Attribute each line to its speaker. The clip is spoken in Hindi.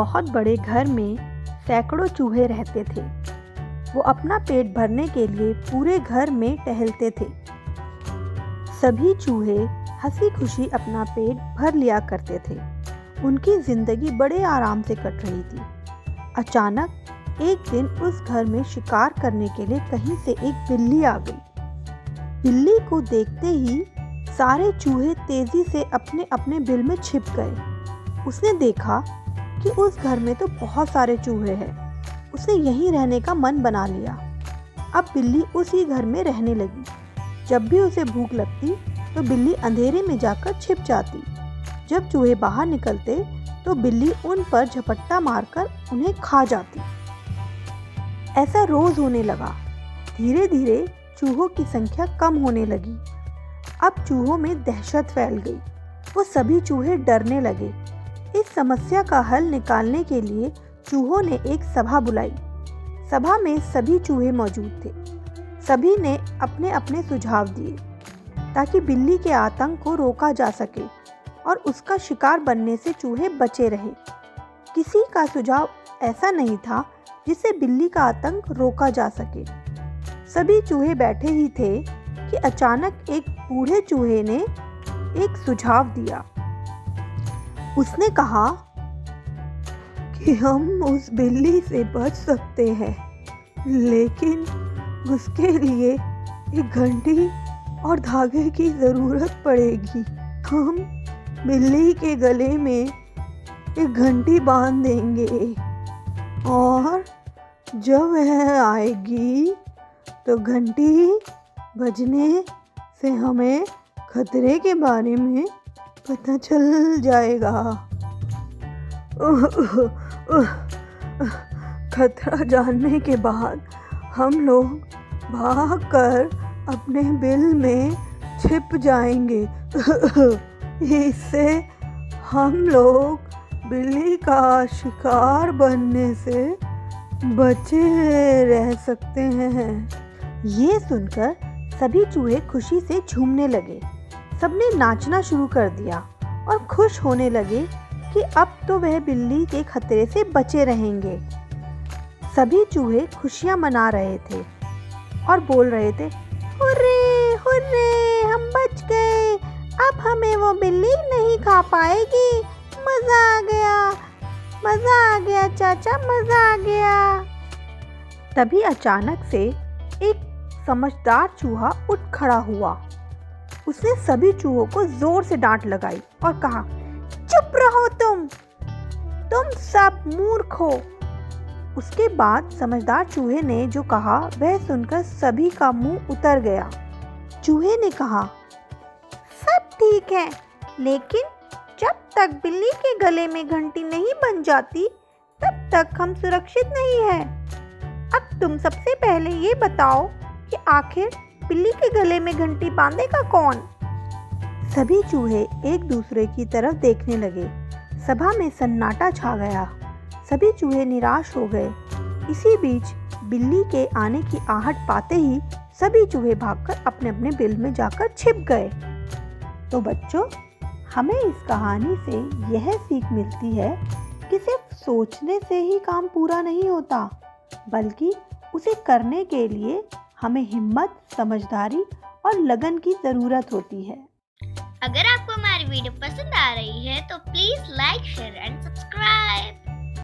Speaker 1: बहुत बड़े घर में सैकड़ों चूहे रहते थे। वो अपना पेट भरने के लिए पूरे घर में टहलते थे। सभी चूहे हंसी खुशी अपना पेट भर लिया करते थे। उनकी जिंदगी बड़े आराम से कट रही थी। अचानक एक दिन उस घर में शिकार करने के लिए कहीं से एक बिल्ली आ गई। बिल्ली को देखते ही सारे चूहे तेजी से अपने अपने बिल में छिप गए। उसने देखा कि उस घर में तो बहुत सारे चूहे हैं। उसने यहीं रहने का मन बना लिया। अब बिल्ली उसी घर में रहने लगी। जब भी उसे भूख लगती तो बिल्ली अंधेरे में जाकर छिप जाती। जब चूहे बाहर निकलते तो बिल्ली उन पर झपट्टा मारकर उन्हें खा जाती। ऐसा रोज होने लगा। धीरे धीरे चूहों की संख्या कम होने लगी। अब चूहों में दहशत फैल गई। वो सभी चूहे डरने लगे। इस समस्या का हल निकालने के लिए चूहों ने एक सभा बुलाई। सभा में सभी चूहे मौजूद थे। सभी ने अपने अपने सुझाव दिए ताकि बिल्ली के आतंक को रोका जा सके और उसका शिकार बनने से चूहे बचे रहें। किसी का सुझाव ऐसा नहीं था जिससे बिल्ली का आतंक रोका जा सके। सभी चूहे बैठे ही थे कि अचानक एक बूढ़े चूहे ने एक सुझाव दिया। उसने कहा कि हम उस बिल्ली से बच सकते हैं, लेकिन उसके लिए एक घंटी और धागे की ज़रूरत पड़ेगी। हम बिल्ली के गले में एक घंटी बांध देंगे और जब वह आएगी तो घंटी बजने से हमें खतरे के बारे में पता चल जाएगा। खतरा जानने के बाद हम लोग भागकर अपने बिल में छिप जाएंगे। इससे हम लोग बिल्ली का शिकार बनने से बचे रह सकते हैं। ये सुनकर सभी चूहे खुशी से झूमने लगे। सबने नाचना शुरू कर दिया और खुश होने लगे कि अब तो वह बिल्ली के खतरे से बचे रहेंगे। सभी चूहे खुशियां मना रहे थे और बोल रहे थे, हुर्रे हुर्रे, हम बच गए। अब हमें वो बिल्ली नहीं खा पाएगी। मज़ा आ गया, मज़ा आ गया चाचा, मज़ा आ गया। तभी अचानक से एक समझदार चूहा उठ खड़ा हुआ। उसने सभी चूहों को जोर से डांट लगाई और कहा, चुप रहो तुम सब मूर्ख हो। उसके बाद समझदार चूहे ने जो कहा वह सुनकर सभी का मुंह उतर गया। चूहे ने कहा, सब ठीक है, लेकिन जब तक बिल्ली के गले में घंटी नहीं बन जाती तब तक हम सुरक्षित नहीं हैं। अब तुम सबसे पहले ये बताओ कि आखिर बिल्ली के गले में घंटी बांधेगा कौन? सभी चूहे एक दूसरे की तरफ देखने लगे। सभा में सन्नाटा छा गया। सभी चूहे निराश हो गए। इसी बीच बिल्ली के आने की आहट पाते ही सभी चूहे भागकर अपने अपने बिल में जाकर छिप गए। तो बच्चों, हमें इस कहानी से यह सीख मिलती है कि सिर्फ सोचने से ही काम पूरा नहीं होता, बल्कि उसे करने के लिए हमें हिम्मत, समझदारी और लगन की ज़रूरत होती है।
Speaker 2: अगर आपको हमारी वीडियो पसंद आ रही है तो please like, share and subscribe.